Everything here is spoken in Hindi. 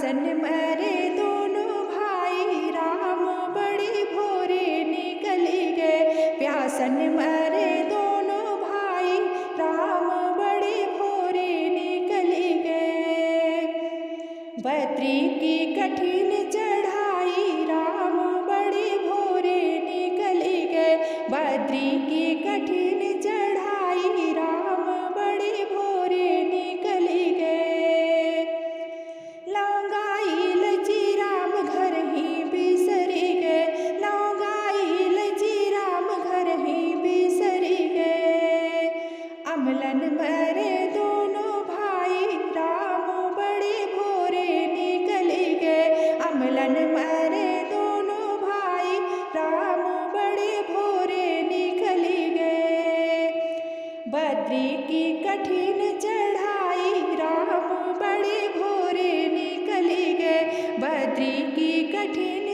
प्यासन मरे दोनों भाई, राम बड़े भोरे निकली गए। प्यासन मरे दोनों भाई, राम बड़े भोरे निकली गए। बद्री की कठिन चढ़ाई, राम बड़े भोरे निकली गए। बद्री की कठिन चढ़ाई, राम बड़े भोरे निकली गए। लौंगाई लची राम घर ही बिसरी गए। लौंगाई लची राम घर ही बिसरी गए। अमलन मरे दोनों भाई, राम बड़े भोरे निकली गए। अमलन मरे दोनों भाई, राम बड़े भोरे निकली गए। बद्री की कठिन चढ़ाई, राम बड़े भोरे निकली गए। बद्री की कठिन